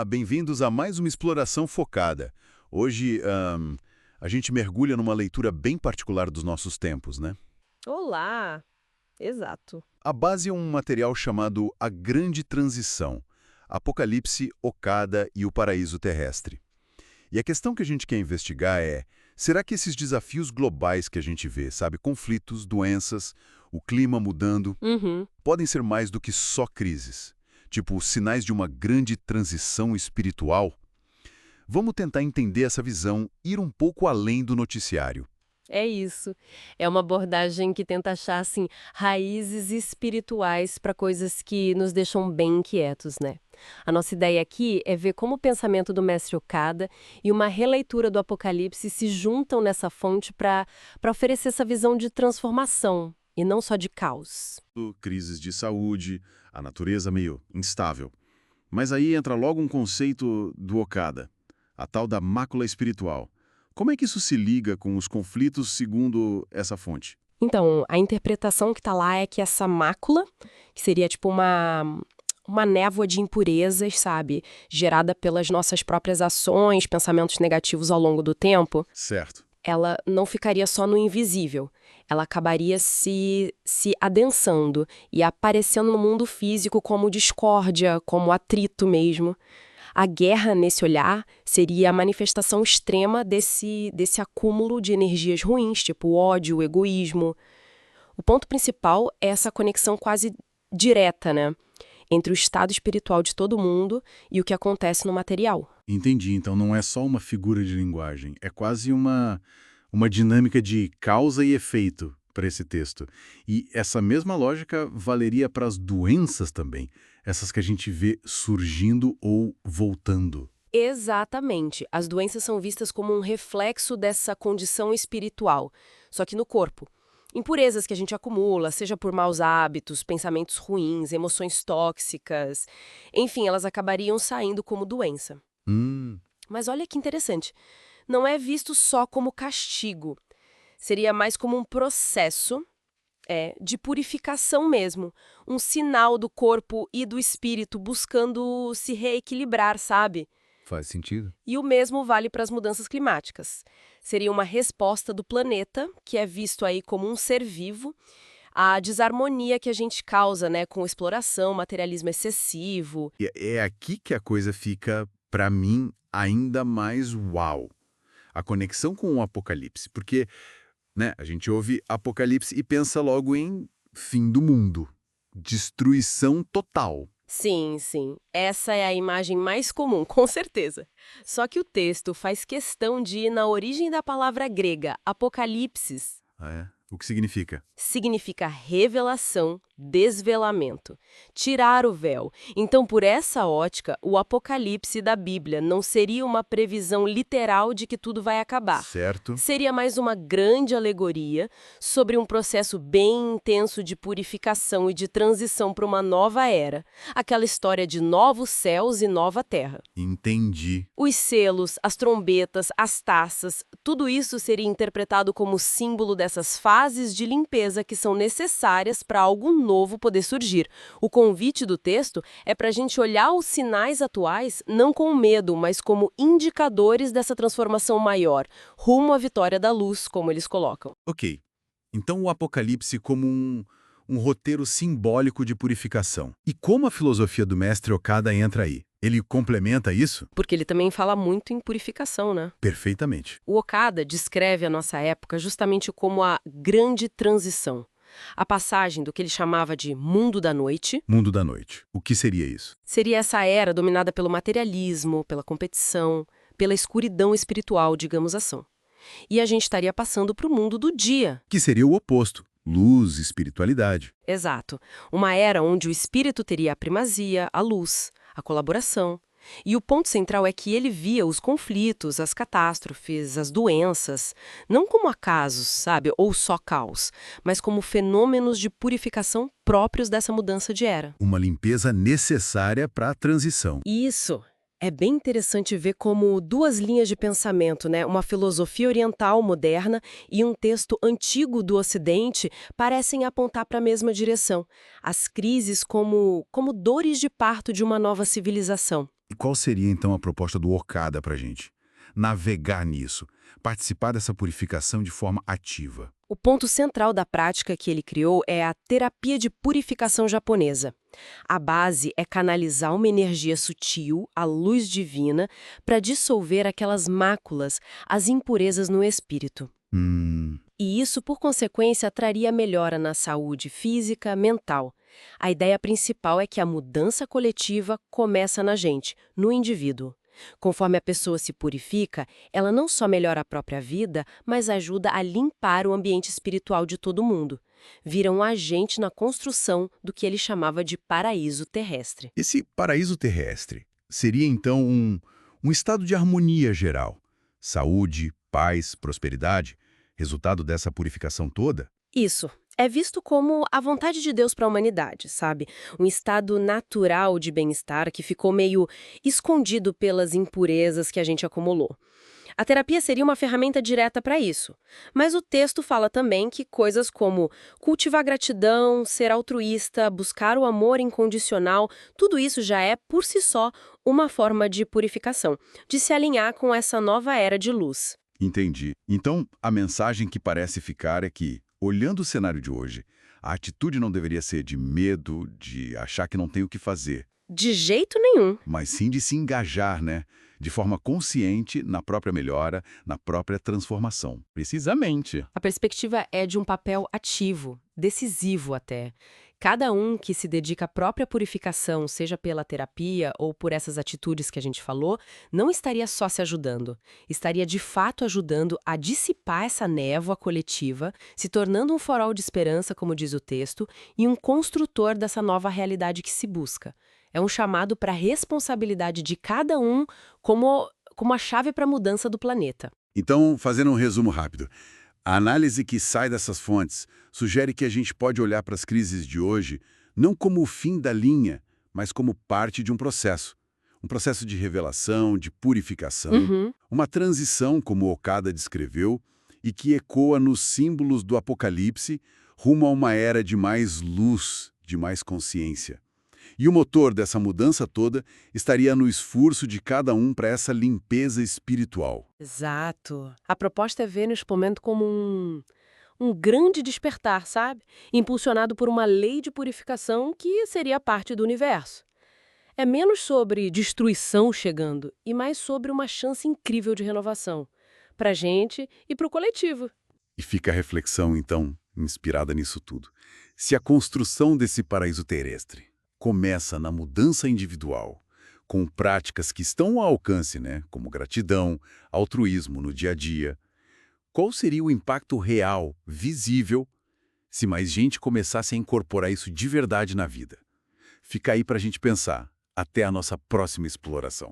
Olá, bem-vindos a mais uma exploração focada. Hoje, a gente mergulha numa leitura bem particular dos nossos tempos, né? Olá! Exato. A base é um material chamado A Grande Transição, Apocalipse, Okada e o Paraíso Terrestre. E a questão que a gente quer investigar é, será que esses desafios globais que a gente vê, sabe, conflitos, doenças, o clima mudando, Uhum. podem ser mais do que só crises? Tipo, sinais de uma grande transição espiritual? Vamos tentar entender essa visão, ir um pouco além do noticiário. É isso. É uma abordagem que tenta achar, assim, raízes espirituais para coisas que nos deixam bem inquietos, né? A nossa ideia aqui é ver como o pensamento do mestre Okada e uma releitura do Apocalipse se juntam nessa fonte para oferecer essa visão de transformação e não só de caos. Crises de saúde, a natureza meio instável. Mas aí entra logo um conceito do Okada, a tal da mácula espiritual. Como é que isso se liga com os conflitos segundo essa fonte? Então, a interpretação que está lá é que essa mácula, que seria tipo uma névoa de impurezas, sabe? Gerada pelas nossas próprias ações, pensamentos negativos ao longo do tempo, Certo. ela não ficaria só no invisível. Ela acabaria se adensando e aparecendo no mundo físico como discórdia, como atrito mesmo. A guerra, nesse olhar, seria a manifestação extrema desse acúmulo de energias ruins, tipo o ódio, o egoísmo. O ponto principal é essa conexão quase direta, né? Entre o estado espiritual de todo mundo e o que acontece no material. Entendi, então não é só uma figura de linguagem, é quase uma dinâmica de causa e efeito para esse texto. E essa mesma lógica valeria para as doenças também, essas que a gente vê surgindo ou voltando. Exatamente. As doenças são vistas como um reflexo dessa condição espiritual, só que no corpo. Impurezas que a gente acumula, seja por maus hábitos, pensamentos ruins, emoções tóxicas, enfim, elas acabariam saindo como doença. Hum, Mas olha que interessante, não é visto só como castigo, seria mais como um processo de purificação mesmo, um sinal do corpo e do espírito buscando se reequilibrar, sabe? faz sentido. E o mesmo vale para as mudanças climáticas. Seria uma resposta do planeta, que é visto aí como um ser vivo, à desarmonia que a gente causa, né, com exploração, materialismo excessivo. E é aqui que a coisa fica, para mim, ainda mais uau. A conexão com o Apocalipse, porque, né, a gente ouve Apocalipse e pensa logo em fim do mundo, destruição total. Sim, sim. Essa é a imagem mais comum, com certeza. Só que o texto faz questão de ir na origem da palavra grega, apocalipsis. Ah, é? O que significa? Significa revelação, desvelamento, tirar o véu. Então, por essa ótica, o Apocalipse da Bíblia não seria uma previsão literal de que tudo vai acabar. Certo? Seria mais uma grande alegoria sobre um processo bem intenso de purificação e de transição para uma nova era. Aquela história de novos céus e nova terra. Entendi. Os selos, as trombetas, as taças, tudo isso seria interpretado como símbolo dessas fases de limpeza que são necessárias para algo novo poder surgir. O convite do texto é para a gente olhar os sinais atuais não com medo, mas como indicadores dessa transformação maior, rumo à vitória da luz, como eles colocam. Ok. Então o Apocalipse como um roteiro simbólico de purificação. E como a filosofia do mestre Okada entra aí? Ele complementa isso? Porque ele também fala muito em purificação, né? Perfeitamente. O Okada descreve a nossa época justamente como a grande transição. A passagem do que ele chamava de mundo da noite Mundo da noite. O que seria isso? seria essa era dominada pelo materialismo, pela competição, pela escuridão espiritual, digamos assim. E a gente estaria passando para o mundo do dia. Que seria o oposto. Luz, espiritualidade. Exato. Uma era onde o espírito teria a primazia, a luz, a colaboração. E o ponto central é que ele via os conflitos, as catástrofes, as doenças, não como acasos, sabe, ou só caos, mas como fenômenos de purificação próprios dessa mudança de era. Uma limpeza necessária para a transição. Isso. É bem interessante ver como duas linhas de pensamento, né, uma filosofia oriental moderna e um texto antigo do Ocidente, parecem apontar para a mesma direção. As crises como dores de parto de uma nova civilização. E qual seria então a proposta do Okada para a gente? Navegar nisso, participar dessa purificação de forma ativa. O ponto central da prática que ele criou é a terapia de purificação japonesa. A base é canalizar uma energia sutil, a luz divina, para dissolver aquelas máculas, as impurezas no espírito. E isso, por consequência, traria melhora na saúde física, mental. A ideia principal é que a mudança coletiva começa na gente, no indivíduo. Conforme a pessoa se purifica, ela não só melhora a própria vida, mas ajuda a limpar o ambiente espiritual de todo mundo. Vira um agente na construção do que ele chamava de paraíso terrestre. Esse paraíso terrestre seria então um estado de harmonia geral. Saúde, paz, prosperidade, resultado dessa purificação toda? Isso. É visto como a vontade de Deus para a humanidade, sabe? Um estado natural de bem-estar que ficou meio escondido pelas impurezas que a gente acumulou. A terapia seria uma ferramenta direta para isso. Mas o texto fala também que coisas como cultivar gratidão, ser altruísta, buscar o amor incondicional, tudo isso já é, por si só, uma forma de purificação, de se alinhar com essa nova era de luz. Entendi. Então, a mensagem que parece ficar é que, olhando o cenário de hoje, a atitude não deveria ser de medo, de achar que não tem o que fazer, De jeito nenhum. mas sim de se engajar, né? De forma consciente na própria melhora, na própria transformação. Precisamente. A perspectiva é de um papel ativo, decisivo até. Cada um que se dedica à própria purificação, seja pela terapia ou por essas atitudes que a gente falou, não estaria só se ajudando. Estaria de fato ajudando a dissipar essa névoa coletiva, se tornando um farol de esperança, como diz o texto, e um construtor dessa nova realidade que se busca. É um chamado para a responsabilidade de cada um como a chave para a mudança do planeta. Então, fazendo um resumo rápido, a análise que sai dessas fontes sugere que a gente pode olhar para as crises de hoje não como o fim da linha, mas como parte de um processo. Um processo de revelação, de purificação, uma transição, como Okada descreveu, e que ecoa nos símbolos do Apocalipse rumo a uma era de mais luz, de mais consciência. E o motor dessa mudança toda estaria no esforço de cada um para essa limpeza espiritual. Exato. A proposta é ver nesse momento como um grande despertar, sabe? Impulsionado por uma lei de purificação que seria parte do universo. É menos sobre destruição chegando e mais sobre uma chance incrível de renovação. Pra gente e pro coletivo. E fica a reflexão, então, inspirada nisso tudo. Se a construção desse paraíso terrestre começa na mudança individual, com práticas que estão ao alcance, né, como gratidão, altruísmo no dia a dia, qual seria o impacto real, visível, se mais gente começasse a incorporar isso de verdade na vida? Fica aí para a gente pensar. Até a nossa próxima exploração.